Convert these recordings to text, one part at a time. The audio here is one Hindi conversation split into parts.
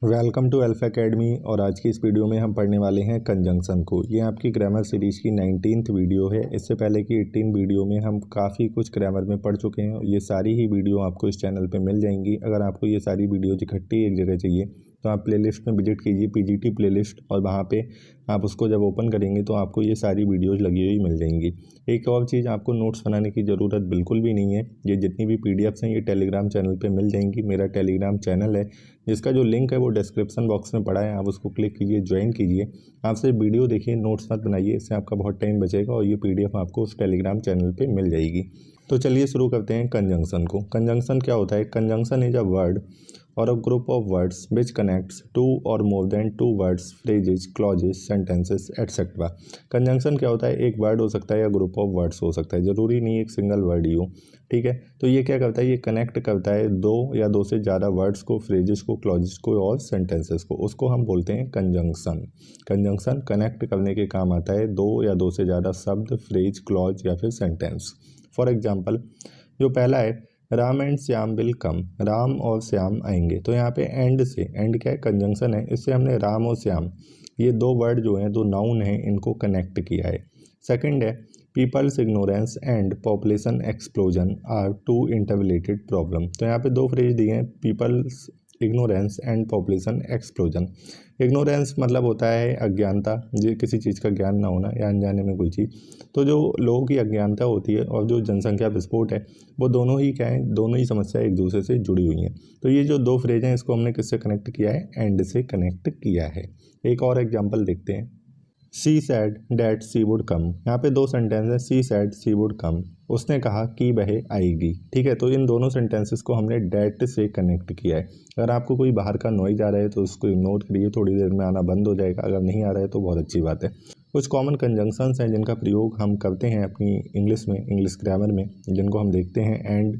Welcome to alpha academy. और आज की इस वीडियो में हम पढ़ने वाले हैं कंजंक्शन को। ये आपकी ग्रामर सीरीज़ की 19th वीडियो है। इससे पहले की 18 वीडियो में हम काफ़ी कुछ ग्रामर में पढ़ चुके हैं। ये सारी ही वीडियो आपको इस चैनल पे मिल जाएंगी। अगर आपको ये सारी वीडियो इकट्ठी एक जगह चाहिए तो आप प्लेलिस्ट में विजिट कीजिए पीजीटी प्लेलिस्ट, और वहाँ पे आप उसको जब ओपन करेंगे तो आपको ये सारी वीडियोज़ लगी हुई मिल जाएंगी। एक और चीज़, आपको नोट्स बनाने की ज़रूरत बिल्कुल भी नहीं है। ये जितनी भी पीडीएफ्स हैं ये टेलीग्राम चैनल पे मिल जाएंगी। मेरा टेलीग्राम चैनल है जिसका जो लिंक है वो डिस्क्रिप्शन बॉक्स में पड़ा है, आप उसको क्लिक कीजिए, ज्वाइन कीजिए। आप सिर्फ वीडियो देखिए, नोट्स मत बनाइए, इससे आपका बहुत टाइम बचेगा और ये पीडीएफ आपको उस टेलीग्राम चैनल पे मिल जाएगी। तो चलिए शुरू करते हैं कंजंक्शन को। कंजंक्शन क्या होता है? Conjunction is a word or a group of words which connects two or more than two words, phrases, clauses, sentences etcetera. Conjunction क्या होता है? एक वर्ड हो सकता है या ग्रुप ऑफ वर्ड्स हो सकता है, जरूरी नहीं एक सिंगल वर्ड ही हो। ठीक है, तो ये क्या करता है? ये कनेक्ट करता है दो या दो से ज़्यादा वर्ड्स को, फ्रेजेस को, क्लॉजेस को और सेंटेंसेस को। उसको हम बोलते हैं कंजंक्शन। कंजंक्शन कनेक्ट करने के काम आता है दो या दो से ज़्यादा शब्द, फ्रेज, क्लॉज या फिर सेंटेंस। फॉर एग्जाम्पल, जो पहला है Ram and Shyam will come, Ram और श्याम आएंगे। तो यहाँ पे एंड से, एंड क्या है? कंजंक्शन है, इससे हमने राम और श्याम ये दो वर्ड जो हैं, दो नाउन हैं, इनको कनेक्ट किया है। सेकंड है people's ignorance and population explosion are two interrelated problem. तो यहाँ पे दो फ्रेज दिए हैं, people's ignorance and population explosion. Ignorance मतलब होता है अज्ञानता, जो किसी चीज़ का ज्ञान ना होना या अनजाने में कोई चीज़। तो जो लोगों की अज्ञानता होती है और जो जनसंख्या विस्फोट है, वो दोनों ही क्या है? दोनों ही समस्या एक दूसरे से जुड़ी हुई हैं। तो ये जो दो फ्रेज हैं इसको हमने किससे कनेक्ट किया है? एंड से कनेक्ट किया है। एक और एग्जाम्पल देखते हैं। She said that she would come. यहाँ पे दो सेंटेंस है, सी सैड सी वुड कम। उसने कहा कि वह आएगी। ठीक है, तो इन दोनों सेंटेंसेस को हमने डैट से कनेक्ट किया है। अगर आपको कोई बाहर का नॉइज आ रहा है तो उसको इग्नोर करिए, थोड़ी देर में आना बंद हो जाएगा। अगर नहीं आ रहा है तो बहुत अच्छी बात है। कुछ कॉमन कंजंक्शंस हैं जिनका प्रयोग हम करते हैं अपनी इंग्लिश में, इंग्लिश ग्रामर में, जिनको हम देखते हैं। एंड,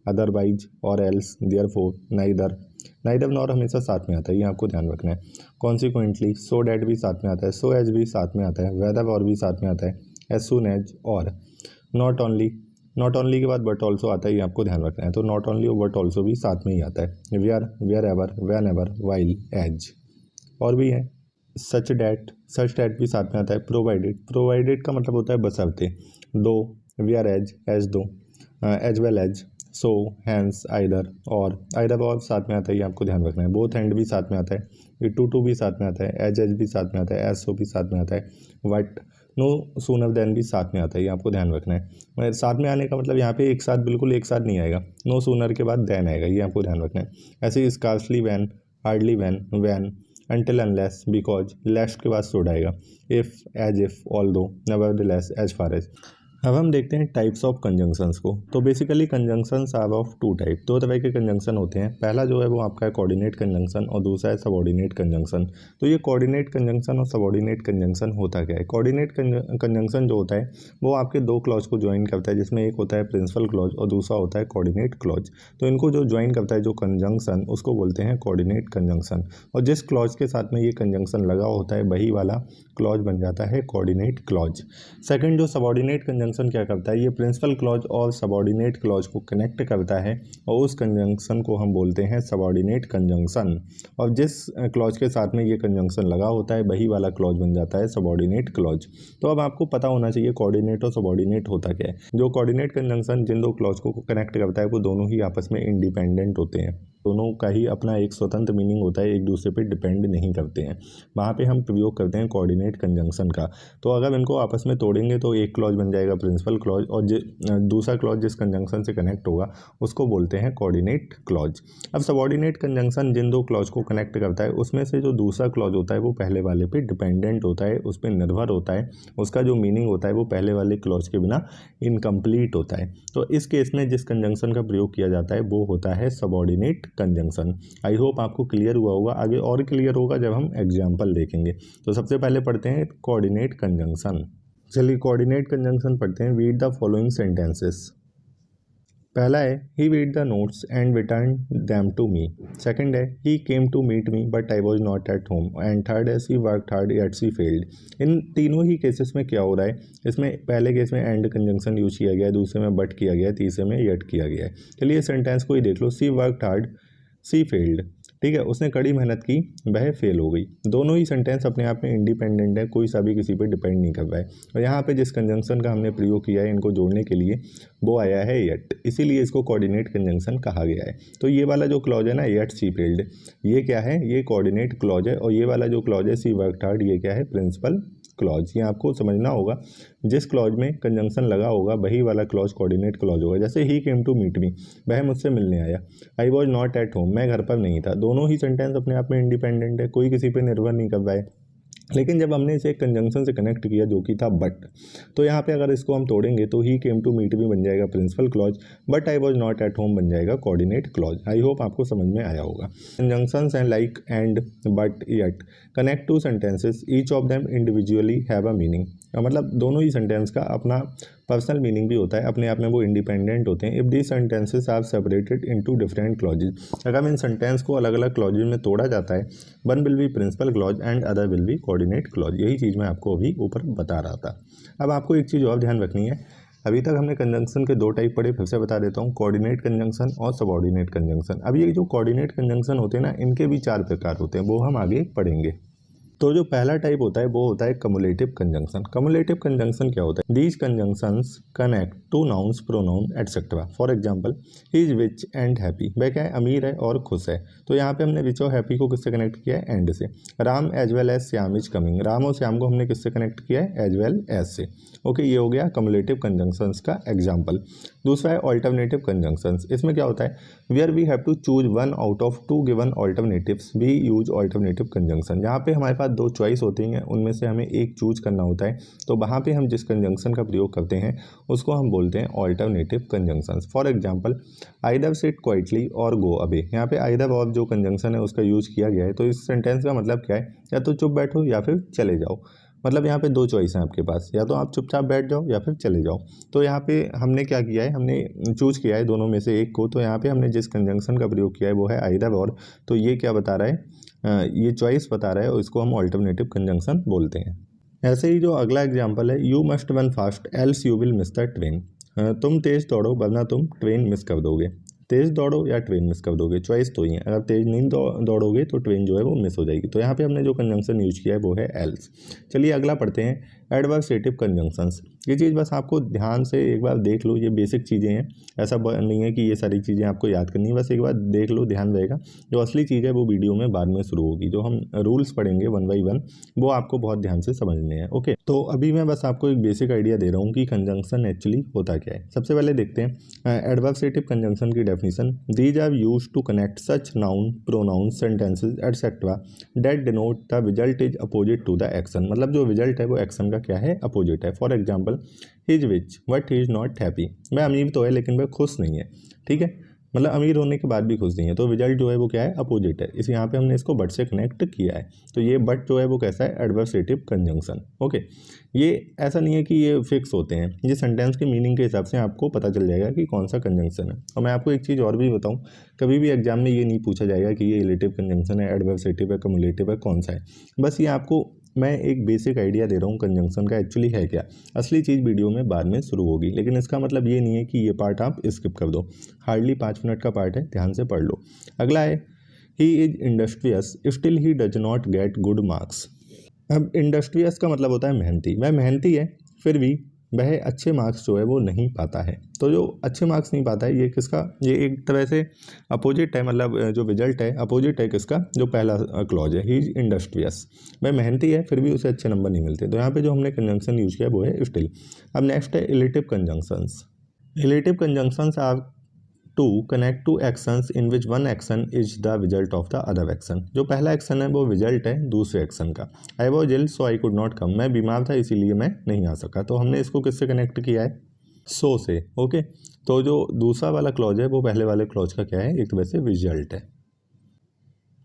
अदरवाइज, और else, therefore, neither. Neither nor हमेशा साथ में आता है, ये आपको ध्यान रखना है। कॉन्सिक्वेंटली, सो डैट भी साथ में आता है, सो एज भी साथ में आता है, वेदर और भी साथ में आता है, एज सून एज और। नॉट ओनली, नॉट ओनली के बाद बट ऑल्सो आता है, ये आपको ध्यान रखना है। तो नॉट ओनली और बट ऑल्सो भी साथ में ही आता है। Where, wherever, whenever, while, as. और भी है सच डैट भी साथ में आता है। प्रोवाइडेड, प्रोवाइडेड का मतलब होता है बशर्ते। दो, where as, as though, as well as, so, hence, either और साथ में आता है, ये आपको ध्यान रखना है। बोथ एंड भी साथ में आता है, ये टू भी साथ में आता है, एज भी साथ में आता है, एज सो भी साथ में आता है, वट, नो सूनर देन भी साथ में आता है, ये आपको ध्यान रखना है। मतलब साथ में आने का मतलब यहाँ पे एक साथ, बिल्कुल एक साथ नहीं आएगा। नो सूनर के बाद देन आएगा, ये आपको ध्यान रखना है। ऐसे ही scarcely when, hardly when, when, until unless, because, lest के बाद शुड आएगा, if, as if, although, nevertheless, as far as. अब हम देखते हैं टाइप्स ऑफ कंजंक्शंस को। तो basically conjunctions are of two type, दो तरह के कंजंक्शन होते हैं। पहला जो है वो आपका है कोऑर्डिनेट कंजंक्शन और दूसरा है सबऑर्डिनेट कंजंक्शन। तो ये कोऑर्डिनेट कंजंक्शन और सबऑर्डिनेट कंजंक्शन होता क्या है? कोऑर्डिनेट कंजंक्शन जो होता है वो आपके दो क्लॉज को ज्वाइन करता है, जिसमें एक होता है प्रिंसिपल क्लॉज और दूसरा होता है कोऑर्डिनेट क्लॉज। तो इनको जो ज्वाइन करता है, जो कंजंक्शन, उसको बोलते हैं कोऑर्डिनेट कंजंक्शन। और जिस क्लॉज के साथ में ये कंजंक्शन लगा होता है वही वाला क्लॉज बन जाता है कोऑर्डिनेट क्लॉज। सेकंड, जो सबऑर्डिनेट कंजंक्शन क्या करता है? ये प्रिंसिपल क्लॉज और सबऑर्डिनेट क्लॉज को कनेक्ट करता है और उस कंजंक्शन को हम बोलते हैं सबऑर्डिनेट कंजंक्शन। और जिस क्लॉज के साथ में ये कंजंक्शन लगा होता है वही वाला क्लॉज बन जाता है सबऑर्डिनेट क्लॉज। तो अब आपको पता होना चाहिए कोऑर्डिनेट और सबऑर्डिनेट होता क्या है। जो कोऑर्डिनेट कंजंक्शन जिन दो क्लॉज को कनेक्ट करता है वो दोनों ही आपस में इंडिपेंडेंट होते हैं, दोनों का ही अपना एक स्वतंत्र मीनिंग होता है, एक दूसरे पे डिपेंड नहीं करते हैं। वहाँ पे हम प्रयोग करते हैं कोऑर्डिनेट कंजंक्शन का। तो अगर इनको आपस में तोड़ेंगे तो एक क्लॉज बन जाएगा प्रिंसिपल क्लॉज, और दूसरा क्लॉज जिस कंजंक्शन से कनेक्ट होगा उसको बोलते हैं कोऑर्डिनेट क्लॉज। अब सबऑर्डिनेट कंजंक्शन जिन दो क्लॉज को कनेक्ट करता है उसमें से जो दूसरा क्लॉज होता है वो पहले वाले पे डिपेंडेंट होता है, उस पर निर्भर होता है, उसका जो मीनिंग होता है वो पहले वाले क्लॉज के बिना इनकम्प्लीट होता है। तो इस केस में जिस कंजंक्शन का प्रयोग किया जाता है वो होता है सबऑर्डिनेट कंजंक्शन। आई होप आपको क्लियर हुआ होगा, आगे और क्लियर होगा जब हम एग्जाम्पल देखेंगे। तो सबसे पहले पढ़ते हैं कोऑर्डिनेट कंजंक्शन। चलिए कोऑर्डिनेट कंजंक्शन पढ़ते हैं। Read the following sentences. पहला है he read the notes and return them to me. Second है he came to meet me but I was not at home. And third है she work hard yet she failed. इन तीनों ही केसेस में क्या हो रहा है? इसमें पहले केस में एंड कंजंक्शन यूज किया गया है, दूसरे में बट किया गया है, तीसरे में येट किया गया है। चलिए सेंटेंस को ही देख लो। सी वर्क हार्ड, सी फेल्ड। ठीक है, उसने कड़ी मेहनत की, वह फेल हो गई। दोनों ही सेंटेंस अपने आप में इंडिपेंडेंट है, कोई सा भी किसी पे डिपेंड नहीं कर रहा है। और यहाँ पे जिस कंजंक्शन का हमने प्रयोग किया है इनको जोड़ने के लिए वो आया है येट, इसीलिए इसको कोऑर्डिनेट कंजंक्शन कहा गया है। तो ये वाला जो क्लॉज है ना येट सी फेल्ड, ये क्या है, ये कोऑर्डिनेट क्लॉज है। और ये वाला जो क्लॉज है सी वर्कड हार्ड, ये क्या है, प्रिंसिपल क्लॉज। ये आपको समझना होगा, जिस क्लॉज में कंजंक्शन लगा होगा वही वाला क्लॉज कोऑर्डिनेट क्लॉज होगा। जैसे ही केम टू मीट मी, वह मुझसे मिलने आया। आई वॉज नॉट एट होम, मैं घर पर नहीं था। दोनों ही सेंटेंस अपने आप में इंडिपेंडेंट है, कोई किसी पे निर्भर नहीं कर रहा है। लेकिन जब हमने इसे कंजंक्शन से कनेक्ट किया जो कि था बट, तो यहाँ पे अगर इसको हम तोड़ेंगे तो ही केम टू मीट मी बन जाएगा principal clause, but I was not at home बन जाएगा कोऑर्डिनेट क्लॉज। आई होप आपको समझ में आया होगा। Conjunctions and like and but yet connect two sentences, each of them individually have a meaning. मतलब दोनों ही सेंटेंस का अपना पर्सनल मीनिंग भी होता है, अपने आप में वो इंडिपेंडेंट होते हैं। If the sentences are separated into different clauses, अगर इन सेंटेंस को अलग अलग क्लॉजेज में तोड़ा जाता है, one will be principal clause and other will be coordinate clause. यही चीज़ मैं आपको अभी ऊपर बता रहा था। अब आपको एक चीज़ और ध्यान रखनी है, अभी तक हमने कंजंक्शन के दो टाइप पढ़े, फिर से बता देता हूँ, कोऑर्डिनेट कंजंक्शन और सबऑर्डिनेट कंजंक्शन। अब ये जो कोऑर्डिनेट कंजंक्शन होते हैं ना, इनके भी 4 प्रकार होते हैं, वो हम आगे पढ़ेंगे। तो जो पहला टाइप होता है वो होता है कम्युलेटिव कंजंक्शन। कम्युलेटिव कंजंक्शन क्या होता है, these conjunctions connect two nouns, pronoun etcetera. For example he is rich and happy, वह क्या है, अमीर है और खुश है। तो यहाँ पे हमने रिच और हैप्पी को किससे कनेक्ट किया है, एंड से। Ram as well as Shyam is coming, Ram और श्याम को हमने किससे कनेक्ट किया है, एज वेल एज से। ओके, ये हो गया कम्युलेटिव कंजंक्शंस का एग्जाम्पल। दूसरा है ऑल्टरनेटिव कंजंक्शंस। इसमें क्या होता है, where we have to choose one out of two given alternatives we use alternative conjunction. जहाँ पे हमारे पास 2 चॉइस होती हैं, उनमें से हमें एक चूज करना होता है, तो वहाँ पे हम जिस कंजंक्शन का प्रयोग करते हैं उसको हम बोलते हैं alternative conjunctions. For example either sit quietly और गो अवे, यहाँ पे आइदर और जो कंजंक्शन है उसका यूज किया गया है। तो इस सेंटेंस का मतलब क्या है, या तो चुप बैठो या फिर चले जाओ। मतलब यहाँ पे 2 चॉइस हैं आपके पास, या तो आप चुपचाप बैठ जाओ या फिर चले जाओ। तो यहाँ पे हमने क्या किया है, हमने चूज किया है दोनों में से एक को। तो यहाँ पे हमने जिस कंजंक्शन का प्रयोग किया है वो है आइदर और। तो ये क्या बता रहा है, ये चॉइस बता रहा है और इसको हम ऑल्टरनेटिव कंजंक्शन बोलते हैं। ऐसे ही जो अगला एग्जाम्पल है, you must run fast else you will miss the train. तुम तेज दौड़ो वरना तुम ट्रेन मिस कर दोगे। तेज दौड़ो या ट्रेन मिस कर दोगे, चॉइस तो ही है। अगर तेज नहीं दौड़ोगे तो ट्रेन जो है वो मिस हो जाएगी। तो यहाँ पे हमने जो कंजंक्शन यूज किया है वो है एल्स। चलिए अगला पढ़ते हैं, एडवर्सेटिव कंजंक्शंस। ये चीज़ बस आपको ध्यान से एक बार देख लो, ये बेसिक चीज़ें हैं, ऐसा नहीं है कि ये सारी चीज़ें आपको याद करनी है, बस एक बार देख लो, ध्यान रहेगा। जो असली चीज़ है वो वीडियो में बाद में शुरू होगी, जो हम रूल्स पढ़ेंगे 1 बाई 1 वो आपको बहुत ध्यान से समझने हैं। ओके, तो अभी मैं बस आपको एक बेसिक आइडिया दे रहा हूँ कि कंजंक्शन एक्चुअली होता क्या है। सबसे पहले देखते हैं एडवर्सेटिव कंजंक्शन की definition. These are used to connect such noun, pronoun, sentences etcetera that denote the result is opposite to the action. मतलब जो रिजल्ट है वो एक्शन का क्या है, अपोजिट है। For example he is rich but he is not happy, वह अमीर तो है लेकिन वह खुश नहीं है। ठीक है, मतलब अमीर होने के बाद भी खुश नहीं है, तो रिजल्ट जो है वो क्या है, अपोजिट है। इस यहाँ पे हमने इसको बट से कनेक्ट किया है। तो ये बट जो है वो कैसा है, एडवर्सेटिव कंजंक्शन। ओके, ये ऐसा नहीं है कि ये फिक्स होते हैं, ये सेंटेंस के मीनिंग के हिसाब से आपको पता चल जाएगा कि कौन सा कंजंक्शन है। और मैं आपको एक चीज़ और भी बताऊँ, कभी भी एग्जाम में ये नहीं पूछा जाएगा कि ये रिलेटिव कंजंक्शन है, एडवर्सेटिव है, कम्युलेटिव है, कौन सा है। बस ये आपको मैं एक बेसिक आइडिया दे रहा हूँ कंजंक्शन का एक्चुअली है क्या। असली चीज़ वीडियो में बाद में शुरू होगी, लेकिन इसका मतलब ये नहीं है कि ये पार्ट आप स्किप कर दो। हार्डली 5 मिनट का पार्ट है, ध्यान से पढ़ लो। अगला है he is industrious still he does not get good marks. अब इंडस्ट्रियस का मतलब होता है मेहनती, वह मेहनती है फिर भी वह अच्छे मार्क्स जो है वो नहीं पाता है। तो जो अच्छे मार्क्स नहीं पाता है ये किसका, ये एक तरह से अपोजिट है, मतलब जो रिजल्ट है अपोजिट है किसका, जो पहला क्लॉज है, ही इज इंडस्ट्रियस। वह मेहनती है फिर भी उसे अच्छे नंबर नहीं मिलते। तो यहाँ पे जो हमने कंजंक्शन यूज किया वो है स्टिल। अब नेक्स्ट है illative conjunctions. Illative conjunctions are to connect two actions in which one action is the result of the other action. जो पहला एक्शन है वो रिजल्ट है दूसरे एक्शन का। I was ill so I could not come, मैं बीमार था इसीलिए मैं नहीं आ सका। तो हमने इसको किससे कनेक्ट किया है, सो से। ओके, तो जो दूसरा वाला क्लॉज है वो पहले वाले क्लॉज का क्या है, एक तरह से रिजल्ट है।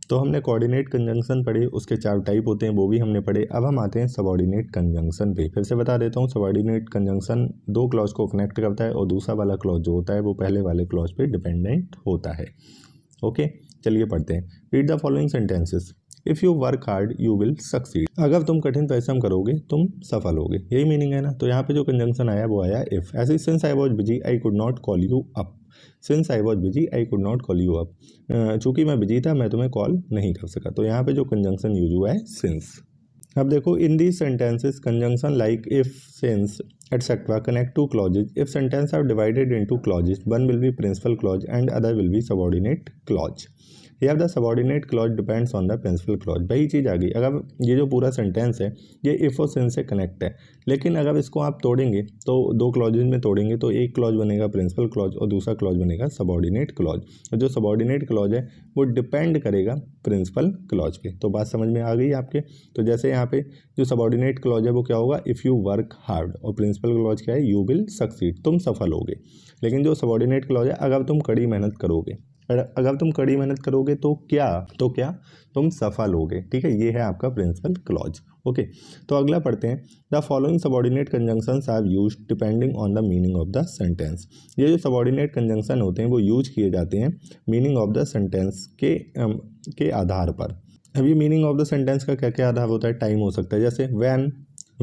तो हमने कोऑर्डिनेट कंजंक्शन पढ़े, उसके 4 टाइप होते हैं वो भी हमने पढ़े। अब हम आते हैं सबऑर्डिनेट कंजंक्शन पे। फिर से बता देता हूँ, सबऑर्डिनेट कंजंक्शन 2 क्लॉज को कनेक्ट करता है और दूसरा वाला क्लॉज जो होता है वो पहले वाले क्लॉज पे डिपेंडेंट होता है। ओके, चलिए पढ़ते हैं। Read the following sentences. If you work hard you will succeed, अगर तुम कठिन परिश्रम करोगे तुम सफल होगे, यही मीनिंग है ना। तो यहाँ पे जो कंजंक्शन आया वो आया इफ़। ऐसे since I was busy I could not call you up, since I was busy I could not call you up, चूँकि मैं बिजी था मैं तुम्हें कॉल नहीं कर सका। तो यहाँ पे जो कंजंक्शन यूज हुआ है सिंस। अब देखो in the sentences conjunction like if, since, etcetera connect two clauses. If sentence are divided into clauses, one will be principal clause and other will be subordinate clause. Here the subordinate clause depends on the principal clause. वही चीज़ आ गई, अगर ये जो पूरा सेंटेंस है ये इफ और सिंस से कनेक्ट है, लेकिन अगर इसको आप तोड़ेंगे तो दो क्लॉजेज में तोड़ेंगे तो एक क्लॉज बनेगा प्रिंसिपल क्लॉज और दूसरा क्लॉज बनेगा सबऑर्डिनेट क्लॉज। और जो सबऑर्डिनेट क्लॉज है वो डिपेंड करेगा प्रिंसिपल क्लॉज पे। तो बात समझ में आ गई आपके। तो जैसे यहाँ पे जो सबऑर्डिनेट क्लॉज है वो क्या होगा, इफ़ यू वर्क हार्ड, और प्रिंसिपल क्लॉज क्या है, यू विल सक्सीड, तुम सफल होगे। लेकिन जो सबऑर्डिनेट क्लॉज है, अगर तुम कड़ी मेहनत करोगे, अगर तुम कड़ी मेहनत करोगे तो क्या तुम सफल होगे। ठीक है, ये है आपका प्रिंसिपल क्लॉज। ओके, तो अगला पढ़ते हैं। The following subordinate conjunctions are used depending on the meaning of the sentence. ये जो सबऑर्डिनेट कंजंक्शन होते हैं वो यूज किए जाते हैं मीनिंग ऑफ द सेंटेंस के आधार पर। अभी मीनिंग ऑफ द सेंटेंस का क्या क्या आधार होता है, टाइम हो सकता है, जैसे when,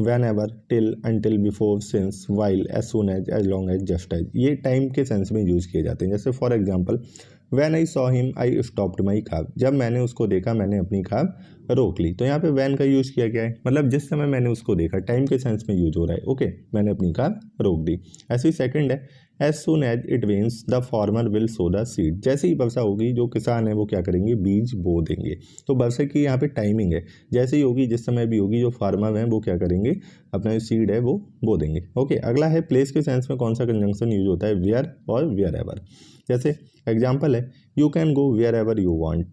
whenever, till, until, before, since, while, as soon as long as, just as, ये टाइम के सेंस में यूज किए जाते हैं। जैसे for example when I saw him I stopped my car, जब मैंने उसको देखा मैंने अपनी कार रोक ली। तो यहाँ पे when का यूज किया गया है, मतलब जिस समय मैंने उसको देखा, टाइम के सेंस में यूज हो रहा है। ओके, मैंने अपनी कार रोक दी। ऐसी सेकंड है as soon as it rains the farmer will sow the seed, जैसे ही वर्षा होगी जो किसान है वो क्या करेंगे, बीज बो देंगे। तो वर्षा की यहाँ पे टाइमिंग है, जैसे ही होगी, जिस समय भी होगी, जो फार्मर हैं वो क्या करेंगे, अपना जो सीड है वो बो देंगे। ओके, अगला है प्लेस के सेंस में कौन सा कंजंक्शन यूज होता है, वेयर और वेयर एवर। जैसे एग्जाम्पल है you can go wherever you want,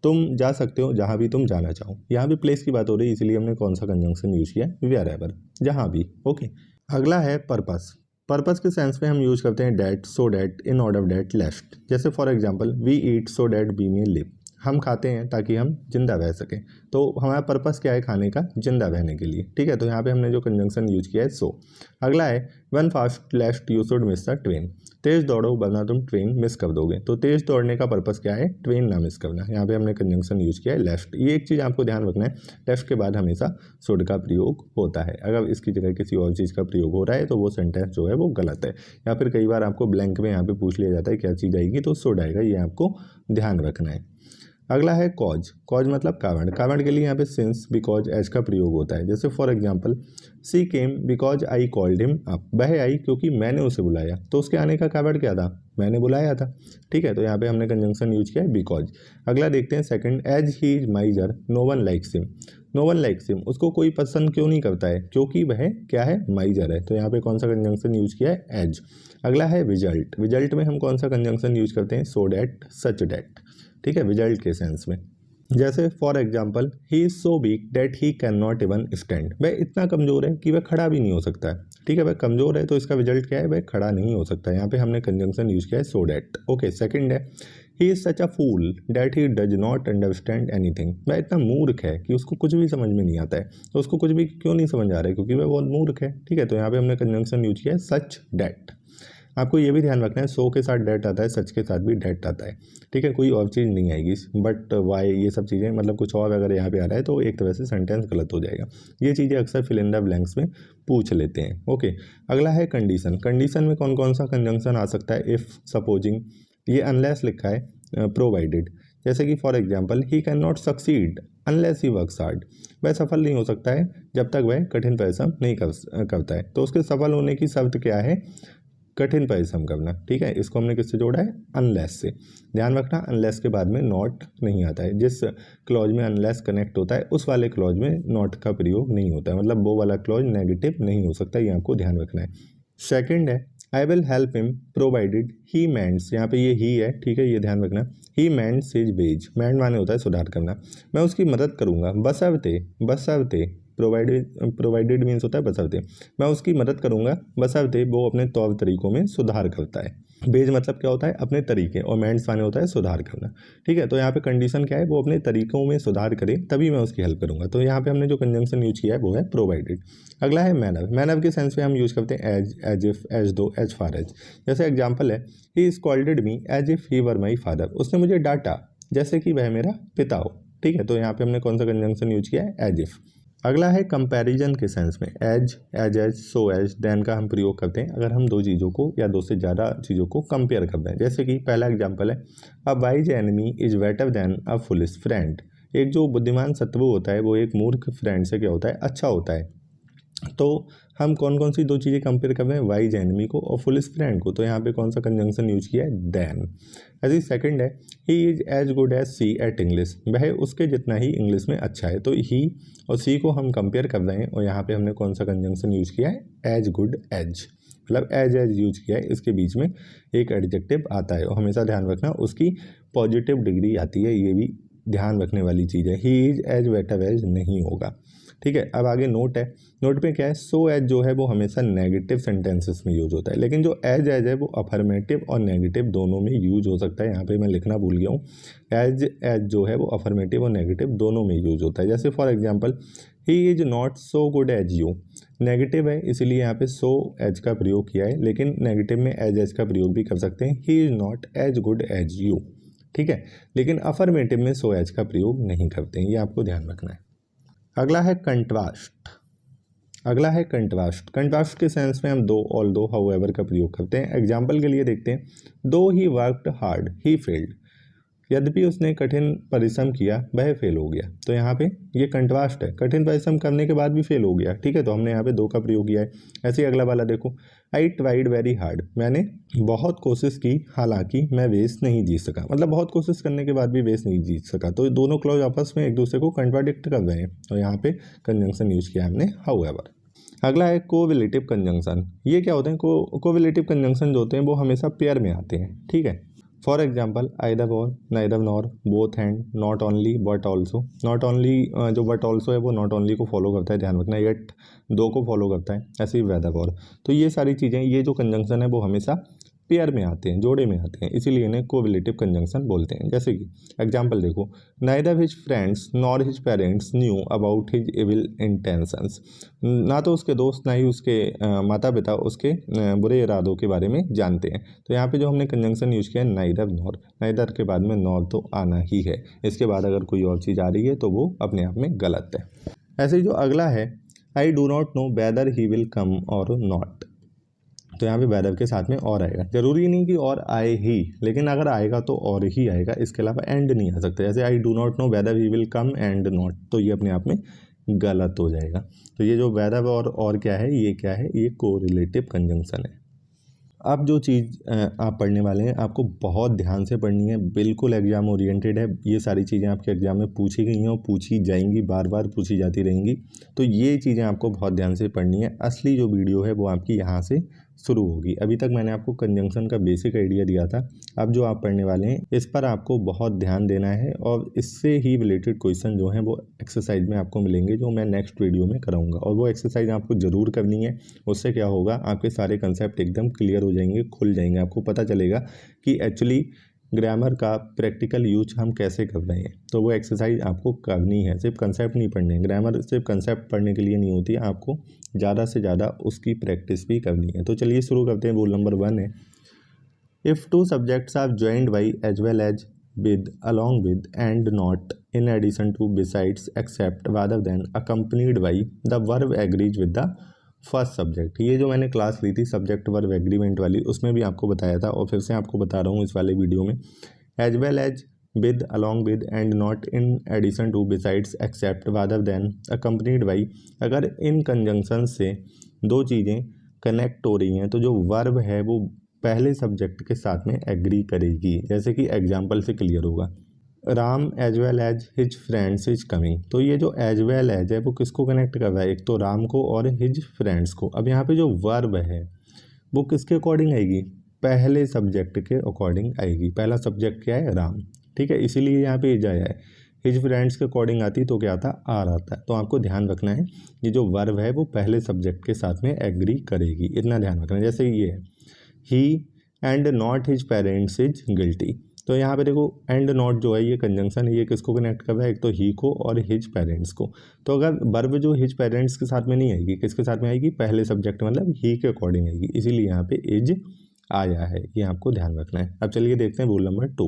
तुम जा सकते हो जहाँ भी तुम जाना चाहो। यहाँ भी प्लेस की बात हो रही है, इसलिए हमने कौन सा कंजंक्शन यूज किया, वेयर एवर, जहाँ भी। ओके, अगला है पर्पस। पर्पस के सेंस में हम यूज करते हैं that, so that, in order that, lest. जैसे for example we eat so that we may live, हम खाते हैं ताकि हम जिंदा रह सकें। तो हमारा पर्पस क्या है, खाने का, जिंदा रहने के लिए। ठीक है, तो यहाँ पे हमने जो कंजंक्शन यूज किया है सो। अगला है run fast lest you should miss the train, तेज दौड़ो वरना तुम ट्रेन मिस कर दोगे। तो तेज दौड़ने का पर्पस क्या है, ट्रेन ना मिस करना। यहाँ पे हमने कंजंक्शन यूज किया है लेस्ट। ये एक चीज़ आपको ध्यान रखना है, लेस्ट के बाद हमेशा शुड का प्रयोग होता है। अगर इसकी जगह किसी और चीज़ का प्रयोग हो रहा है तो वो सेंटेंस जो है वो गलत है। या फिर कई बार आपको ब्लैंक में यहाँ पे पूछ लिया जाता है क्या चीज़ आएगी, तो शुड आएगा, ये आपको ध्यान रखना है। अगला है कॉज। कॉज मतलब कारण। कारण के लिए यहाँ पे सिंस, बिकॉज, एज का प्रयोग होता है। जैसे for example she came because I called him up, वह आई क्योंकि मैंने उसे बुलाया। तो उसके आने का कारण क्या था, मैंने बुलाया था। ठीक है, तो यहाँ पे हमने कंजंक्शन यूज किया है बिकॉज। अगला देखते हैं second, as he is miser no one likes him. No one likes him, उसको कोई पसंद क्यों नहीं करता है, क्योंकि वह क्या है, माइजर है। तो यहाँ पे कौन सा कंजंक्शन यूज किया है, एज। अगला है रिजल्ट। रिजल्ट में हम कौन सा कंजंक्शन यूज करते हैं, सो डैट, सच डैट। ठीक है, रिजल्ट के सेंस में। जैसे for example he is so weak that he can not even stand, वह इतना कमजोर है कि वह खड़ा भी नहीं हो सकता है। ठीक है, वह कमजोर है तो इसका रिजल्ट क्या है, वह खड़ा नहीं हो सकता है। यहाँ पे हमने कंजंक्शन यूज किया है सो डैट। ओके, सेकंड है he is such a fool that he does not understand anything, वह इतना मूर्ख है कि उसको कुछ भी समझ में नहीं आता है। तो उसको कुछ भी क्यों नहीं समझ आ रहा है, क्योंकि वह बहुत मूर्ख है। ठीक है, तो यहाँ पे हमने कंजंक्शन यूज किया है सच डैट। आपको ये भी ध्यान रखना है, सो के साथ डैट आता है, सच के साथ भी डैट आता है। ठीक है, कोई और चीज़ नहीं आएगी, बट वाई, ये सब चीज़ें, मतलब कुछ और अगर यहाँ पे आ रहा है तो एक तरह से सेंटेंस गलत हो जाएगा। ये चीज़ें अक्सर फिल इन द ब्लैंक्स में पूछ लेते हैं। ओके, अगला है कंडीशन। कंडीशन में कौन कौन सा कंजंक्शन आ सकता है, इफ़, सपोजिंग, ये अनलेस लिखा है, प्रोवाइडेड। जैसे कि for example he can not succeed unless he works hard, वह सफल नहीं हो सकता है जब तक वह कठिन परिश्रम नहीं करता है। तो उसके सफल होने की शर्त क्या है, कठिन परिश्रम करना। ठीक है, इसको हमने किससे जोड़ा है, अनलेस से। ध्यान रखना, अनलेस के बाद में नॉट नहीं आता है। जिस क्लॉज में अनलेस कनेक्ट होता है उस वाले क्लॉज में नॉट का प्रयोग नहीं होता है, मतलब वो वाला क्लॉज नेगेटिव नहीं हो सकता, ये आपको ध्यान रखना है। सेकंड है I will help him provided he mends, यहाँ पे ये ही है। ठीक है, ये ध्यान रखना, ही मेंड्स हिज वेज, मेंड माने होता है सुधार करना। मैं उसकी मदद करूँगा बशर्ते, प्रोवाइडेड मीन्स होता है बशर्ते, मैं उसकी मदद करूंगा बशर्ते वो अपने तौर तरीकों में सुधार करता है। बेज मतलब क्या होता है, अपने तरीके, और मेंड्स माने होता है सुधार करना। ठीक है, तो यहाँ पे कंडीशन क्या है, वो अपने तरीकों में सुधार करे तभी मैं उसकी हेल्प करूंगा। तो यहाँ पे हमने जो कंजंक्शन यूज किया है वो है प्रोवाइडेड। अगला है मैनर। मैनर के सेंस में हम यूज करते हैं as, as if, as though, as far as. जैसे एग्जाम्पल है he scolded me as if he were my father, उसने मुझे डांटा जैसे कि वह मेरा पिता हो। ठीक है, तो यहाँ पे हमने कौन सा कंजंक्शन यूज किया है, एज इफ। अगला है कंपैरिजन के सेंस में as, as, so as, than का हम प्रयोग करते हैं अगर हम दो चीज़ों को या दो से ज़्यादा चीज़ों को कंपेयर करते हैं। जैसे कि पहला एग्जांपल है a wise enemy is better than a foolish friend. एक जो बुद्धिमान शत्रु होता है वो एक मूर्ख फ्रेंड से क्या होता है, अच्छा होता है। तो हम कौन कौन सी दो चीज़ें कंपेयर कर रहे हैं, वाइज एनिमी को और फुलिश फ्रेंड को। तो यहाँ पे कौन सा कंजंक्शन यूज किया है, देन। ऐसे ही सेकंड है he is as good as she at English, वह उसके जितना ही इंग्लिश में अच्छा है। तो ही और सी को हम कंपेयर कर रहे हैं और यहाँ पे हमने कौन सा कंजंक्शन यूज किया है, एज गुड एज, मतलब एज यूज किया है। इसके बीच में एक एडजेक्टिव आता है और हमेशा ध्यान रखना उसकी पॉजिटिव डिग्री आती है, ये भी ध्यान रखने वाली चीज़ है। He is as better as नहीं होगा, ठीक है। अब आगे नोट है, नोट पे क्या है, सो एज जो है वो हमेशा नेगेटिव सेंटेंसेस में यूज होता है, लेकिन जो एज है वो अफर्मेटिव और नेगेटिव दोनों में यूज हो सकता है। यहाँ पे मैं लिखना भूल गया हूँ, एज जो है वो अफर्मेटिव और नेगेटिव दोनों में यूज होता है। जैसे for example he is not so good as you, negative है इसलिए यहाँ पे सो एज का प्रयोग किया है, लेकिन नेगेटिव में एज का प्रयोग भी कर सकते हैं, he is not as good as you, ठीक है। लेकिन अफर्मेटिव में सो एज का प्रयोग नहीं करते हैं, ये आपको ध्यान रखना है। अगला है कंट्रास्ट। अगला है कंट्रास्ट। कंट्रास्ट के सेंस में हम दो, ऑल दो, हाउएवर का प्रयोग करते हैं। एग्जाम्पल के लिए देखते हैं, दो he worked hard he failed, यद्यपि उसने कठिन परिश्रम किया वह फेल हो गया। तो यहाँ पे ये कंट्रास्ट है, कठिन परिश्रम करने के बाद भी फेल हो गया, ठीक है। तो हमने यहाँ पे दो का प्रयोग किया है। ऐसे ही अगला वाला देखो, आई ट्राइड वेरी हार्ड, मैंने बहुत कोशिश की हालांकि मैं रेस नहीं जीत सका, मतलब बहुत कोशिश करने के बाद भी रेस नहीं जीत सका। तो दोनों क्लॉज आपस में एक दूसरे को कंट्राडिक्ट कर रहे हैं और यहाँ पे कंजंक्शन यूज किया हमने हाउएवर। अगला है कोरिलेटिव कंजंक्शन। ये क्या होते हैं, कोरिलेटिव कंजंक्शन जो होते हैं वो हमेशा पेयर में आते हैं, ठीक है। फॉर एग्जाम्पल आइदर और, neither nor, both and, not only, but also. Not only जो बट ऑल्सो है वो नॉट ओनली को फॉलो करता है, ध्यान रखना, येट दो को फॉलो करता है, ऐसे ही वेदर और। तो ये सारी चीज़ें, ये जो कंजंक्शन है वो हमेशा पेयर में आते हैं, जोड़े में आते हैं, इसीलिए इन्हें कोरिलेटिव कंजंक्शन बोलते हैं। जैसे कि एग्जाम्पल देखो, neither his friends nor his parents knew about his evil intentions, ना तो उसके दोस्त ना ही उसके माता पिता उसके बुरे इरादों के बारे में जानते हैं। तो यहाँ पे जो हमने कंजंक्शन यूज किया है नाइदर नॉर, नाइदर के बाद में नॉर तो आना ही है, इसके बाद अगर कोई और चीज़ आ रही है तो वो अपने आप में गलत है। ऐसे ही जो अगला है, I do not know whether he will कम और नॉट, तो यहाँ पे वेदर के साथ में और आएगा, जरूरी नहीं कि और आए ही, लेकिन अगर आएगा तो और ही आएगा, इसके अलावा एंड नहीं आ सकता। जैसे I do not know whether he will come and not, तो ये अपने आप में गलत हो जाएगा। तो ये जो वेदर और क्या है, ये क्या है, ये कोरिलेटिव कंजंक्शन है। अब जो चीज़ आप पढ़ने वाले हैं आपको बहुत ध्यान से पढ़नी है, बिल्कुल एग्जाम ओरिएंटेड है। ये सारी चीज़ें आपके एग्जाम में पूछी गई हैं और पूछी जाएंगी, बार बार पूछी जाती रहेंगी। तो ये चीज़ें आपको बहुत ध्यान से पढ़नी है। असली जो वीडियो है वो आपकी यहाँ से शुरू होगी। अभी तक मैंने आपको कंजंक्शन का बेसिक आइडिया दिया था, अब जो आप पढ़ने वाले हैं इस पर आपको बहुत ध्यान देना है और इससे ही रिलेटेड क्वेश्चन जो हैं वो एक्सरसाइज में आपको मिलेंगे, जो मैं नेक्स्ट वीडियो में कराऊंगा। और वो एक्सरसाइज आपको ज़रूर करनी है, उससे क्या होगा, आपके सारे कंसेप्ट एकदम क्लियर हो जाएंगे, खुल जाएंगे। आपको पता चलेगा कि एक्चुअली ग्रामर का प्रैक्टिकल यूज हम कैसे कर रहे हैं। तो वो एक्सरसाइज आपको करनी है, सिर्फ कंसेप्ट नहीं पढ़ने हैं। ग्रामर सिर्फ कंसेप्ट पढ़ने के लिए नहीं होती है, आपको ज़्यादा से ज़्यादा उसकी प्रैक्टिस भी करनी है। तो चलिए शुरू करते हैं। रूल नंबर 1 है, if two subjects are joined by as well as with, along with, and not, in addition to, besides, except, rather than, accompanied by, the verb agrees with the first subject. ये जो मैंने क्लास ली थी सब्जेक्ट वर्ब एग्रीमेंट वाली, उसमें भी आपको बताया था और फिर से आपको बता रहा हूँ इस वाले वीडियो में। As well as, with, along with, and not, in addition to, besides, except, rather than, accompanied by, अगर इन कंजंक्शन से दो चीज़ें कनेक्ट हो रही हैं तो जो वर्ब है वो पहले सब्जेक्ट के साथ में एग्री करेगी। जैसे कि एग्जाम्पल से क्लियर होगा, Ram as well as his friends is coming. तो ये जो एज वेल एज है वो किसको कनेक्ट कर रहा है, एक तो राम को और हिज फ्रेंड्स को। अब यहाँ पे जो वर्ब है वो किसके अकॉर्डिंग आएगी, पहले सब्जेक्ट के अकॉर्डिंग आएगी। पहला सब्जेक्ट क्या है, राम, ठीक है, इसीलिए यहाँ पे इज आया है। हिज फ्रेंड्स के अकॉर्डिंग आती तो क्या आता, आर आता है। तो आपको ध्यान रखना है ये जो वर्ब है वो पहले सब्जेक्ट के साथ में एग्री करेगी, इतना ध्यान रखना है। जैसे ये है, he and not his parents is guilty. तो यहाँ पे देखो एंड नॉट जो है ये कंजंक्शन है, ये किसको कनेक्ट कर रहा है, एक तो ही को और हिज पेरेंट्स को। तो अगर वर्ब जो हिज पेरेंट्स के साथ में नहीं आएगी, किसके साथ में आएगी, पहले सब्जेक्ट मतलब ही के अकॉर्डिंग आएगी, इसीलिए यहाँ पे इज आया है, ये आपको ध्यान रखना है। अब चलिए देखते हैं रूल नंबर 2।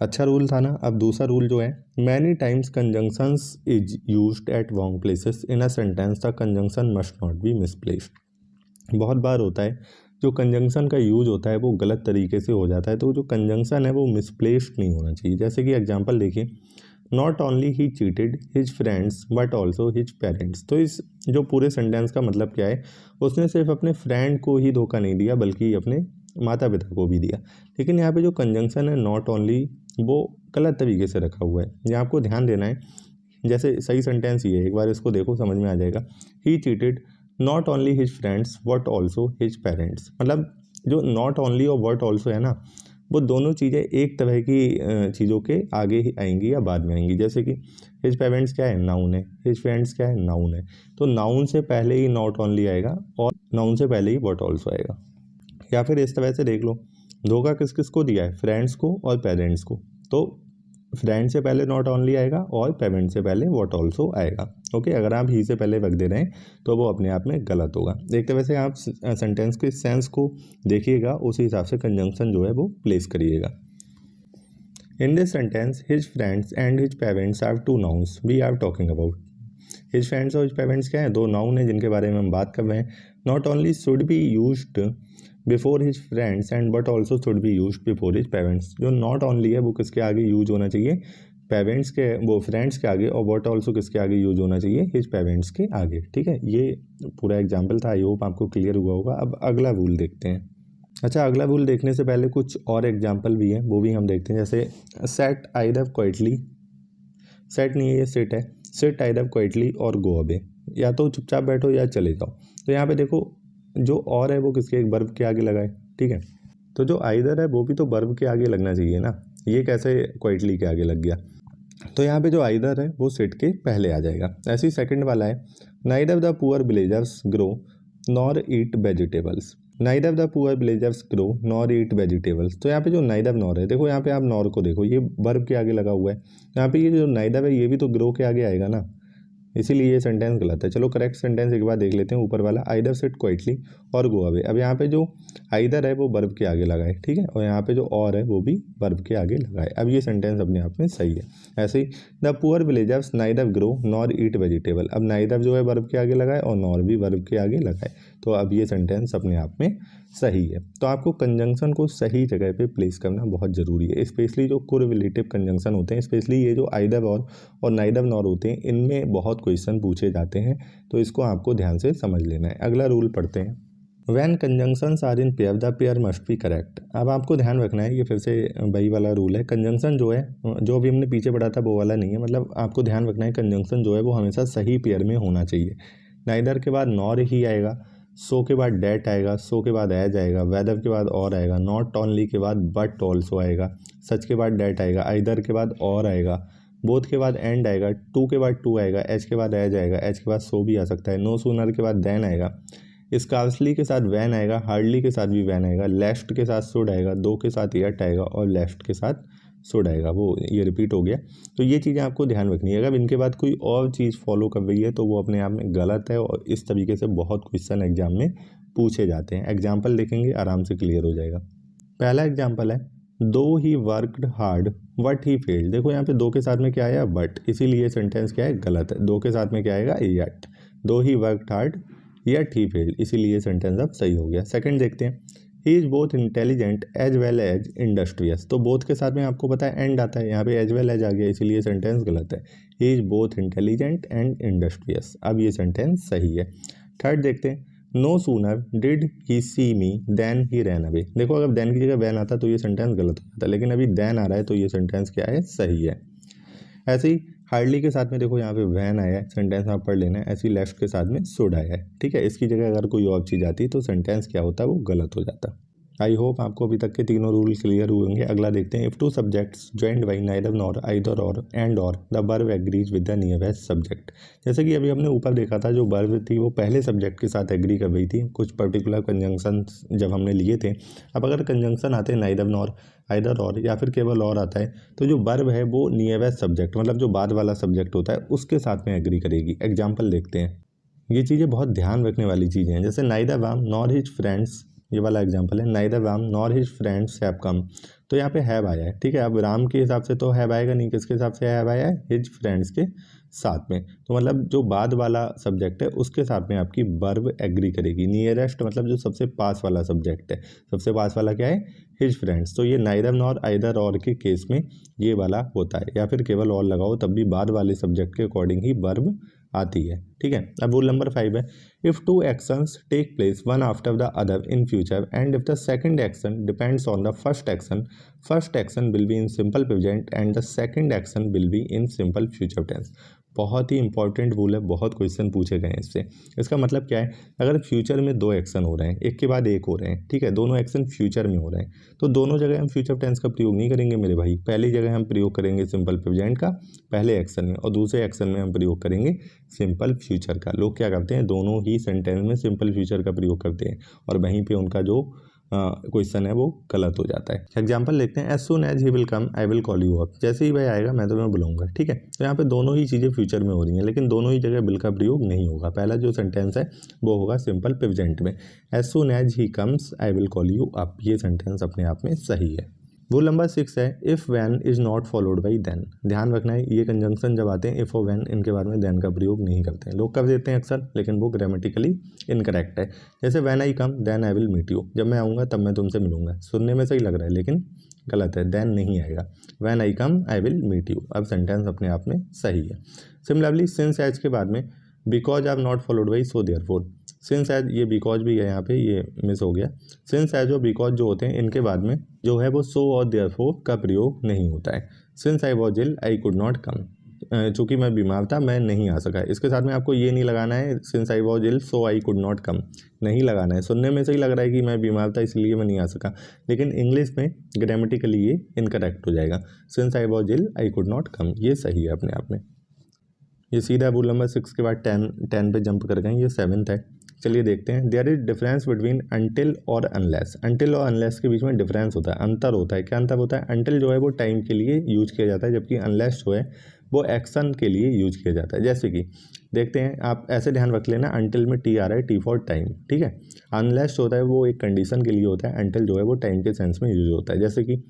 अच्छा रूल था ना। अब दूसरा रूल जो है, many times conjunctions is used at wrong places in a sentence the conjunction must not be misplaced. बहुत बार होता है जो कंजंक्शन का यूज होता है वो गलत तरीके से हो जाता है, तो जो कंजंक्शन है वो मिसप्लेस्ड नहीं होना चाहिए। जैसे कि एग्जांपल देखिए, not only he cheated his friends but also his parents. तो इस जो पूरे सेंटेंस का मतलब क्या है, उसने सिर्फ अपने फ्रेंड को ही धोखा नहीं दिया बल्कि अपने माता पिता को भी दिया। लेकिन यहाँ पे जो कंजंक्शन है नॉट ओनली, वो गलत तरीके से रखा हुआ है, ये आपको ध्यान देना है। जैसे सही सेंटेंस ये है, एक बार इसको देखो समझ में आ जाएगा। ही cheated not only his friends but also his parents. मतलब जो नॉट ओनली और वट ऑल्सो है ना, वो दोनों चीज़ें एक तरह की चीज़ों के आगे ही आएंगी या बाद में आएंगी। जैसे कि हिज पेरेंट्स क्या है, नाउन है, हिज फ्रेंड्स क्या है, नाउन है, तो नाउन से पहले ही नॉट ओनली आएगा और नाउन से पहले ही वट ऑल्सो आएगा। या फिर इस तरह से देख लो, धोखा किस किस को दिया है, फ्रेंड्स को और पेरेंट्स को, तो फ्रेंड से पहले नॉट ओनली आएगा और पेरेंट से पहले वॉट ऑल्सो आएगा। ओके, अगर आप ही से पहले रख दे रहे हैं तो वो अपने आप में गलत होगा। एक तरह से आप सेंटेंस के सेंस को देखिएगा, उसी हिसाब से कंजंक्शन जो है वो प्लेस करिएगा। In this sentence his friends and his parents are two nouns we are talking about. His friends और हिज पेरेंट्स क्या है, दो नाउन है जिनके बारे में हम बात कर रहे हैं। Not only should be used before his friends and but also should be used before his parents. जो नॉट ओनली है वो किसके आगे यूज होना चाहिए, पेरेंट्स के, वो फ्रेंड्स के आगे, और बट ऑल्सो किसके आगे यूज होना चाहिए, हिज पेरेंट्स के आगे। ठीक है, ये पूरा एग्जाम्पल था, आई होप आपको क्लियर हुआ होगा। अब अगला रूल देखते हैं। अच्छा, अगला रूल देखने से पहले कुछ और एग्जाम्पल भी हैं, वो भी हम देखते हैं। जैसे सेट आइदर क्वाइटली, सेट नहीं है ये सिट है, सिट आइदर क्वाइटली और गो अवे, या तो चुपचाप बैठो या चले जाओ। तो यहाँ पे देखो जो और है वो किसके, एक वर्ब के आगे लगाए। ठीक है, तो जो आइदर है वो भी तो वर्ब के आगे लगना चाहिए ना, ये कैसे क्वाइटली के आगे लग गया। तो यहाँ पे जो आइदर है वो सिट के पहले आ जाएगा। ऐसे ही सेकंड वाला है, neither the poor villagers grow nor eat vegetables. Neither the poor villagers grow nor eat vegetables. तो यहाँ पे जो नाइदर नॉर है, देखो यहाँ पे आप नॉर को देखो, ये वर्ब के आगे लगा हुआ है। यहाँ पे ये जो नाइदर है ये भी तो ग्रो के आगे आएगा ना, इसीलिए ये सेंटेंस गलत है। चलो करेक्ट सेंटेंस एक बार देख लेते हैं, ऊपर वाला आइदर सिट क्वाइटली और गो अवे। अब यहाँ पे जो आइदर है वो वर्ब के आगे लगा है, ठीक है, और यहाँ पे जो और है वो भी वर्ब के आगे लगा है। अब ये सेंटेंस अपने आप में सही है। ऐसे ही the poor villagers neither grow nor eat vegetable. अब नाइदर जो है वर्ब के आगे लगा है और नॉर भी वर्ब के आगे लगा है, तो अब ये सेंटेंस अपने आप में सही है। तो आपको कंजंक्शन को सही जगह पे प्लेस करना बहुत ज़रूरी है, स्पेशली जो कोरिलेटिव कंजंक्शन होते हैं, स्पेशली ये जो आइदर और नाइदर नॉर होते हैं, इनमें बहुत क्वेश्चन पूछे जाते हैं, तो इसको आपको ध्यान से समझ लेना है। अगला रूल पढ़ते हैं, when conjunctions are in pair the pair must be correct. अब आपको ध्यान रखना है, ये फिर से वही वाला रूल है, कंजंक्शन जो है, जो भी हमने पीछे पढ़ा था वो वाला नहीं है। मतलब आपको ध्यान रखना है कंजंक्शन जो है वो हमेशा सही पेयर में होना चाहिए। नाइदर के बाद नॉर ही आएगा, सो के बाद डैट आएगा, सो के बाद एज आएगा, वेदर के बाद और आएगा, नॉट ओनली के बाद बट ऑल्सो आएगा, सच के बाद डैट आएगा, आइदर के बाद और आएगा, बोथ के बाद एंड आएगा, टू के बाद टू आएगा, एच के बाद एज आएगा, एच के बाद सो भी आ सकता है, नो सूनर के बाद देन आएगा, स्कार्सली के साथ वैन आएगा, हार्डली के साथ भी वैन आएगा, लेफ्ट के साथ शुड आएगा, दो के साथ यट आएगा और लेफ्ट के साथ शुड आएगा। वो ये रिपीट हो गया, तो ये चीज़ें आपको ध्यान रखनी है। अगर इनके बाद कोई और चीज़ फॉलो कर रही है तो वो अपने आप में गलत है, और इस तरीके से बहुत क्वेश्चन एग्जाम में पूछे जाते हैं। एग्जाम्पल देखेंगे आराम से क्लियर हो जाएगा। पहला एग्जाम्पल है, दो he worked hard what he failed. देखो यहाँ पे दो के साथ में क्या आया, बट, इसीलिए सेंटेंस क्या है, गलत है। दो के साथ में क्या आएगा, yet. Though he worked hard yet he failed, इसीलिए सेंटेंस अब सही हो गया। सेकंड देखते हैं, he is both intelligent as well as industrious. तो बोथ के साथ में आपको पता है एंड आता है, यहाँ पे एज वेल एज आ गया, इसीलिए सेंटेंस गलत है। He is both intelligent and industrious, अब ये सेंटेंस सही है। थर्ड देखते हैं, no sooner did he see me then he ran away. देखो अगर देन की जगह वैन आता तो ये सेंटेंस गलत हो जाता, लेकिन अभी देन आ रहा है तो ये सेंटेंस क्या है, सही है। ऐसे ही हार्डली के साथ में देखो यहाँ पे वैन आया है, सेंटेंस आप पढ़ लेना है। ऐसे ही लेफ्ट के साथ में शुड आया है, ठीक है, इसकी जगह अगर कोई और चीज़ आती तो सेंटेंस क्या होता है, वो गलत हो जाता। आई होप आपको अभी तक के तीनों रूल क्लियर हुए होंगे। अगला देखते हैं, if two subjects joined by neither nor either और एंड और the verb agrees with the nearest subject. जैसे कि अभी हमने ऊपर देखा था, जो वर्ब थी वो पहले सब्जेक्ट के साथ एग्री कर रही थी, कुछ पर्टिकुलर कंजंक्शन जब हमने लिए थे। अब अगर कंजंक्शन आते हैं नाइदर नॉर आइदर और, या फिर केवल और आता है, तो जो वर्ब है वो नियरेस्ट सब्जेक्ट, मतलब जो बाद वाला सब्जेक्ट होता है उसके साथ में एग्री करेगी। एग्जाम्पल देखते हैं, ये चीज़ें बहुत ध्यान रखने वाली चीज़ें हैं। जैसे neither Ram nor his friends, ये वाला एग्जाम्पल है, neither Ram nor his friends have come. तो यहाँ पे हैव आया है, ठीक है। अब राम के हिसाब से तो हैव आएगा नहीं, किसके हिसाब से हैव आया है, हिज फ्रेंड्स के साथ में। तो मतलब जो बाद वाला सब्जेक्ट है उसके साथ में आपकी वर्ब एग्री करेगी। नियरेस्ट मतलब जो सबसे पास वाला सब्जेक्ट है, सबसे पास वाला क्या है, हिज फ्रेंड्स। तो ये नाइदर नॉर आइदर और के केस में ये वाला होता है, या फिर केवल और लगाओ तब भी बाद वाले सब्जेक्ट के अकॉर्डिंग ही वर्ब आती है, ठीक है। अब रूल नंबर 5 है, if two actions take place one after the other in future and if the second action depends on the first action will be in simple present and the second action will be in simple future tense. बहुत ही इंपॉर्टेंट रूल है, बहुत क्वेश्चन पूछे गए हैं इससे। इसका मतलब क्या है, अगर फ्यूचर में दो एक्शन हो रहे हैं, एक के बाद एक हो रहे हैं, ठीक है, दोनों एक्शन फ्यूचर में हो रहे हैं, तो दोनों जगह हम फ्यूचर टेंस का प्रयोग नहीं करेंगे मेरे भाई। पहली जगह हम प्रयोग करेंगे सिंपल प्रेजेंट का पहले एक्शन में, और दूसरे एक्शन में हम प्रयोग करेंगे सिंपल फ्यूचर का। लोग क्या करते हैं, दोनों ही सेंटेंस में सिंपल फ्यूचर का प्रयोग करते हैं और वहीं पर उनका जो क्वेश्चन है वो गलत हो जाता है। एग्जाम्पल देखते हैं, as soon as he will come I will call you up. जैसे ही भाई आएगा मैं तुम्हें बुलाऊंगा, ठीक है। तो यहाँ पे दोनों ही चीज़ें फ्यूचर में हो रही हैं, लेकिन दोनों ही जगह विल का प्रयोग नहीं होगा। पहला जो सेंटेंस है वो होगा सिंपल प्रेजेंट में, as soon as he comes I will call you up. ये सेंटेंस अपने आप में सही है। रूल नंबर 6 है, if when is not followed by then. ध्यान रखना है, ये कंजंक्शन जब आते हैं इफ़ और वैन, इनके बारे में देन का प्रयोग नहीं करते हैं। लोग कर देते हैं अक्सर, लेकिन वो ग्रामेटिकली इनकरेक्ट है। जैसे when I come then I will meet you, जब मैं आऊँगा तब मैं तुमसे मिलूंगा। सुनने में सही लग रहा है लेकिन गलत है, देन नहीं आएगा। When I come I will meet you, अब सेंटेंस अपने आप में सही है। सिमिलरली सिंस एज के बाद में because I have not followed by so therefore. Since as, ये बिकॉज भी है यहाँ पे, ये मिस हो गया। सिंस एज और बिकॉज जो होते हैं इनके बाद में जो है वो सो और देयरफॉर का प्रयोग नहीं होता है। Since I was ill I could not come, चूँकि मैं बीमार था मैं नहीं आ सका। इसके साथ में आपको ये नहीं लगाना है since I was ill so I could not come, नहीं लगाना है। सुनने में सही लग रहा है कि मैं बीमार था इसलिए मैं नहीं आ सका, लेकिन इंग्लिश में ग्रामेटिकली ये इनकरेक्ट हो जाएगा। Since I was ill I could not come, ये सही है अपने आप में। ये सीधा रूल नंबर 6 के बाद 10 पे जंप कर गए, ये 7th है। चलिए देखते हैं, there is difference between until और अनलेस। अनटिल और अनलेस के बीच में डिफरेंस होता है, अंतर होता है। क्या अंतर होता है, अनटिल जो है वो टाइम के लिए यूज किया जाता है, जबकि अनलेस जो है वो एक्शन के लिए यूज किया जाता है। जैसे कि देखते हैं, आप ऐसे ध्यान रख लेना, अनटिल में टी आ रहा है, टी फॉर टाइम, ठीक है। अनलेस होता है वो एक कंडीशन के लिए होता है, अनटिल जो है वो टाइम के सेंस में यूज होता है। जैसे कि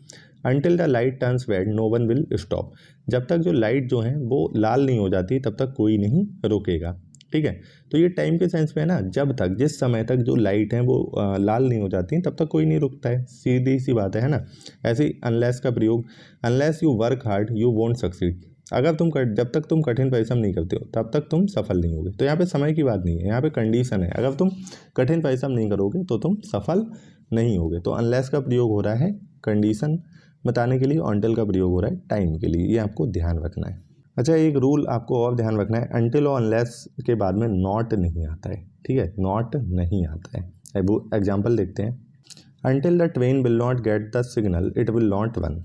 until the light turns red no one will stop. जब तक जो लाइट जो है वो लाल नहीं हो जाती तब तक कोई नहीं रोकेगा, ठीक है। तो ये टाइम के सेंस में है ना, जब तक, जिस समय तक जो लाइट है वो लाल नहीं हो जाती तब तक कोई नहीं रुकता है, सीधी सी बात है ना। ऐसे ही अनलेस का प्रयोग, unless you work hard you won't succeed. अगर तुम जब तक तुम कठिन परिश्रम नहीं करते हो तब तक तुम सफल नहीं होगे। तो यहाँ पे समय की बात नहीं है, यहाँ पे कंडीशन है, अगर तुम कठिन परिश्रम नहीं करोगे तो तुम सफल नहीं होगे। तो अनलेस का प्रयोग हो रहा है कंडीशन बताने के लिए, अनटिल का प्रयोग हो रहा है टाइम के लिए, ये आपको ध्यान रखना है। अच्छा, एक रूल आपको और ध्यान रखना है, अनटिल और अनलेस के बाद में नॉट नहीं आता है, ठीक है, नॉट नहीं आता है। अब एग्जाम्पल देखते हैं, until the train will not get the signal it will not run.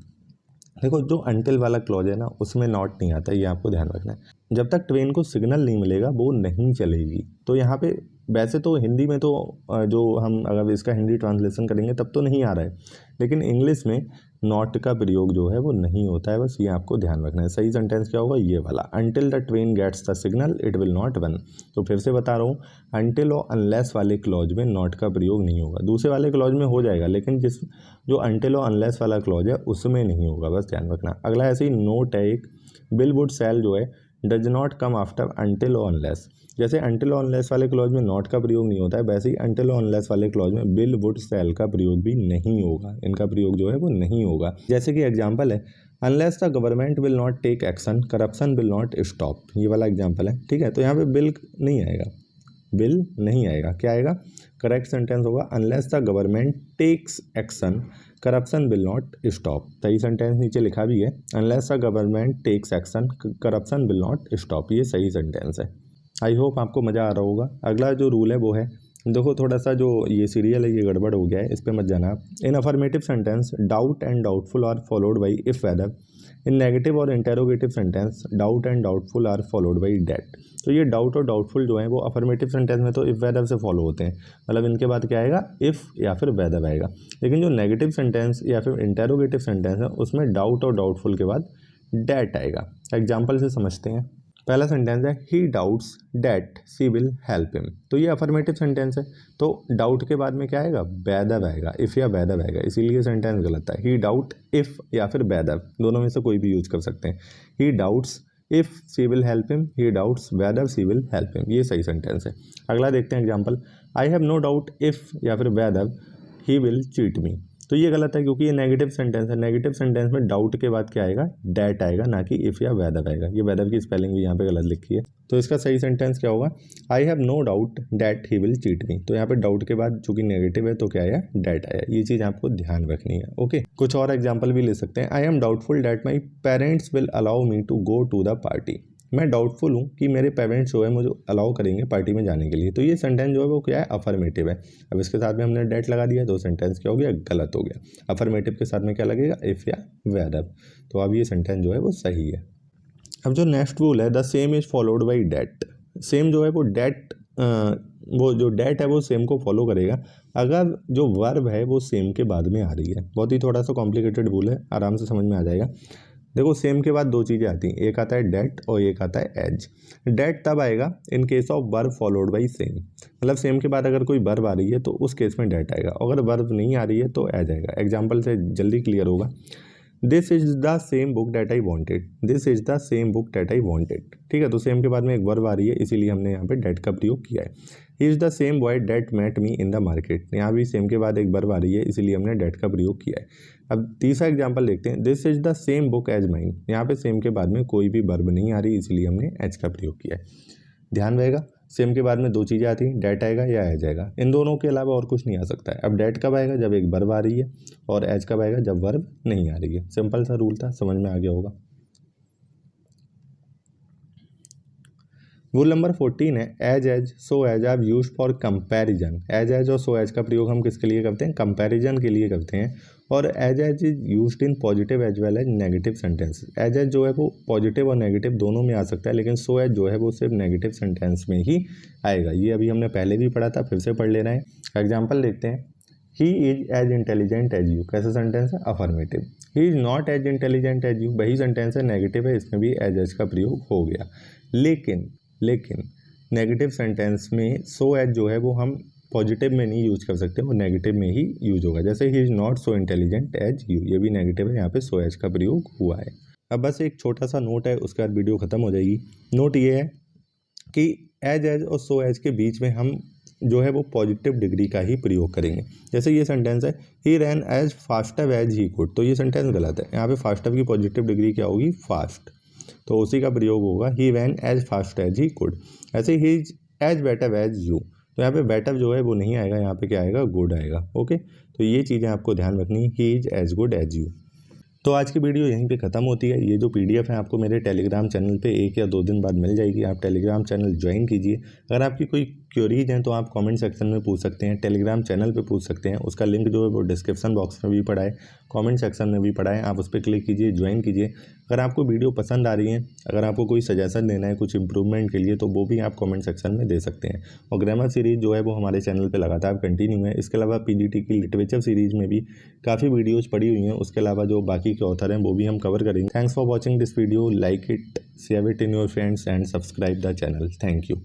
देखो जो अनटिल वाला क्लॉज है ना उसमें नॉट नहीं आता, ये आपको ध्यान रखना है। जब तक ट्रेन को सिग्नल नहीं मिलेगा वो नहीं चलेगी। तो यहाँ पे वैसे तो हिंदी में तो जो हम अगर इसका हिंदी ट्रांसलेशन करेंगे तब तो नहीं आ रहा है, लेकिन इंग्लिश में नॉट का प्रयोग जो है वो नहीं होता है, बस ये आपको ध्यान रखना है। सही सेंटेंस क्या होगा, ये वाला, until the train gets the signal it will not run. तो फिर से बता रहा हूँ, अनटिल और अनलेस वाले क्लॉज में नॉट का प्रयोग नहीं होगा। दूसरे वाले क्लॉज में हो जाएगा, लेकिन जो अनटिल और अनलेस वाला क्लॉज है उसमें नहीं होगा, बस ध्यान रखना। अगला ऐसे ही नोट है एक, बिल वुड सेल जो है does not come after until और अनलेस। जैसे अनटिल और अनलेस वाले क्लॉज में नॉट का प्रयोग नहीं होता है, वैसे ही अनटिल और अनलेस वाले क्लॉज में बिल वुड सेल का प्रयोग भी नहीं होगा, इनका प्रयोग जो है वो नहीं होगा। जैसे कि एग्जांपल है, unless the government will not take action corruption will not stop, ये वाला एग्जांपल है, ठीक है। तो यहाँ पे बिल नहीं आएगा, बिल नहीं आएगा, क्या आएगा, करेक्ट सेंटेंस होगा unless the government takes action corruption will not stop. सही सेंटेंस नीचे लिखा भी है, unless the government takes action corruption will not stop, ये सही सेंटेंस है। आई होप आपको मज़ा आ रहा होगा। अगला जो रूल है वो है, देखो थोड़ा सा जो ये सीरियल है ये गड़बड़ हो गया है, इस पर मत जाना आप। In affirmative sentence doubt and doubtful are followed by if whether. In negative or interrogative sentence doubt and doubtful are followed by that. तो ये डाउट और डाउटफुल जो है वो अफर्मेटिव सेंटेंस में तो इफ वेदर से फॉलो होते हैं, मतलब इनके बाद क्या आएगा, इफ़ या फिर वेदर आएगा। लेकिन जो नेगेटिव सेंटेंस या फिर इंटेरोगेटिव सेंटेंस है उसमें डाउट और डाउटफुल के बाद डेट आएगा। एग्जाम्पल से समझते हैं, पहला सेंटेंस है ही doubts that she will help him, तो ये अफर्मेटिव सेंटेंस है। तो डाउट के बाद में क्या आएगा, वेदर आएगा, इफ़ या वेदर आएगा, इसीलिए सेंटेंस गलत है। ही डाउट इफ़ या फिर वेदर, दोनों में से कोई भी यूज कर सकते हैं। He doubts if she will help him, he doubts whether she will help him, ये सही सेंटेंस है। अगला देखते हैं example, I have no doubt if या फिर whether he will cheat me, तो ये गलत है क्योंकि ये नेगेटिव सेंटेंस है। नेगेटिव सेंटेंस में डाउट के बाद क्या आएगा, डैट आएगा, ना कि इफ़ या वेदर आएगा। ये वेदर की स्पेलिंग भी यहाँ पे गलत लिखी है, तो इसका सही सेंटेंस क्या होगा, I have no doubt that he will cheat me. तो यहाँ पे डाउट के बाद चूंकि नेगेटिव है तो क्या आया, डैट आया। ये चीज़ आपको ध्यान रखनी है। ओके, कुछ और एग्जाम्पल भी ले सकते हैं। I am doubtful that my parents will allow me to go to the party, मैं डाउटफुल हूँ कि मेरे पेरेंट्स जो है मुझे अलाउ करेंगे पार्टी में जाने के लिए। तो ये सेंटेंस जो है वो क्या है, अफर्मेटिव है। अब इसके साथ में हमने डेट लगा दिया तो सेंटेंस क्या हो गया, गलत हो गया। अफर्मेटिव के साथ में क्या लगेगा, इफ़ या वेदर, तो अब ये सेंटेंस जो है वो सही है। अब जो नेक्स्ट रूल है, the same is followed by that, same जो है वो डैट, वो जो डैट है वो सेम को फॉलो करेगा अगर जो वर्ब है वो सेम के बाद में आ रही है। बहुत ही थोड़ा सा कॉम्प्लिकेटेड रूल है, आराम से समझ में आ जाएगा। देखो सेम के बाद दो चीज़ें आती हैं, एक आता है डेट और एक आता है एज। डेट तब आएगा in case of verb followed by same, मतलब सेम के बाद अगर कोई वर्ब आ रही है तो उस केस में डेट आएगा, अगर वर्ब नहीं आ रही है तो एज आएगा। एग्जाम्पल से जल्दी क्लियर होगा, this is the same book that I wanted, this is the same book that I wanted, ठीक है। तो सेम के बाद में एक वर्ब आ रही है, इसीलिए हमने यहाँ पे डेट का प्रयोग किया है। He is the same boy that met me in the market, यहाँ भी सेम के बाद एक वर्ब आ रही है, इसीलिए हमने डेट का प्रयोग किया है। अब तीसरा एग्जाम्पल देखते हैं, this is the same book as mine, यहाँ पे सेम के बाद में कोई भी वर्ब नहीं आ रही, इसीलिए हमने एज का प्रयोग किया है। ध्यान रहेगा, सेम के बाद में दो चीज़ें आती हैं, डेट आएगा या एज आएगा, इन दोनों के अलावा और कुछ नहीं आ सकता है। अब डेट कब आएगा, जब एक वर्ब आ रही है, और एज कब आएगा, जब वर्ब नहीं आ रही है। सिंपल सा रूल था, समझ में आ गया होगा। रूल नंबर 14 है, as so as are use for comparison. As और सो एज का प्रयोग हम किसके लिए करते हैं, कंपैरिजन के लिए करते हैं। और as is used in positive as well as negative sentence. As जो है वो पॉजिटिव और नेगेटिव दोनों में आ सकता है, लेकिन सो एज जो है वो सिर्फ नेगेटिव सेंटेंस में ही आएगा। ये अभी हमने पहले भी पढ़ा था, फिर से पढ़ ले रहे हैं। एग्जाम्पल देखते हैं, he is as intelligent as you, कैसा सेंटेंस है, affirmative. He is not as intelligent as you, वही सेंटेंस है, नेगेटिव है, इसमें भी एज का प्रयोग हो गया। लेकिन नेगेटिव सेंटेंस में सो एज जो है वो हम पॉजिटिव में नहीं यूज कर सकते, वो नेगेटिव में ही यूज होगा। जैसे he is not so intelligent as you, ये भी नेगेटिव है, यहाँ पे सो एज का प्रयोग हुआ है। अब बस एक छोटा सा नोट है, उसके बाद वीडियो खत्म हो जाएगी। नोट ये है कि एज और सो एज के बीच में हम जो है वो पॉजिटिव डिग्री का ही प्रयोग करेंगे। जैसे ये सेंटेंस है, he ran as faster as he could, तो ये सेंटेंस गलत है। यहाँ पे फास्टर की पॉजिटिव डिग्री क्या होगी, फास्ट, तो उसी का प्रयोग होगा, he ran as fast as he could. ऐसे ही is as better as you, तो यहाँ पे बेटर जो है वो नहीं आएगा, यहाँ पे क्या आएगा, गुड आएगा। ओके, तो ये चीज़ें आपको ध्यान रखनी है, he is as good as you. तो आज की वीडियो यहीं पे ख़त्म होती है। ये जो PDF है आपको मेरे टेलीग्राम चैनल पे 1 या 2 दिन बाद मिल जाएगी, आप टेलीग्राम चैनल ज्वाइन कीजिए। अगर आपकी कोई क्वेरीज हैं तो आप कमेंट सेक्शन में पूछ सकते हैं, टेलीग्राम चैनल पे पूछ सकते हैं। उसका लिंक जो है वो डिस्क्रिप्शन बॉक्स में भी पड़ा है, कमेंट सेक्शन में भी पड़ा है, आप उस पर क्लिक कीजिए, ज्वाइन कीजिए। अगर आपको वीडियो पसंद आ रही है, अगर आपको कोई सजेशन देना है कुछ इंप्रूवमेंट के लिए, तो वो भी आप कमेंट सेक्शन में दे सकते हैं। और ग्रामर सीरीज़ जो है वो हमारे चैनल पर लगातार कंटिन्यू है। इसके अलावा PGT की लिटरेचर सीरीज़ में भी काफ़ी वीडियोज़ पड़ी हुई हैं, उसके अलावा जो बाकी के ऑथर हैं वो भी हम कवर करेंगे। Thanks for watching this video, like it, share it in your friends and subscribe the channel. Thank you.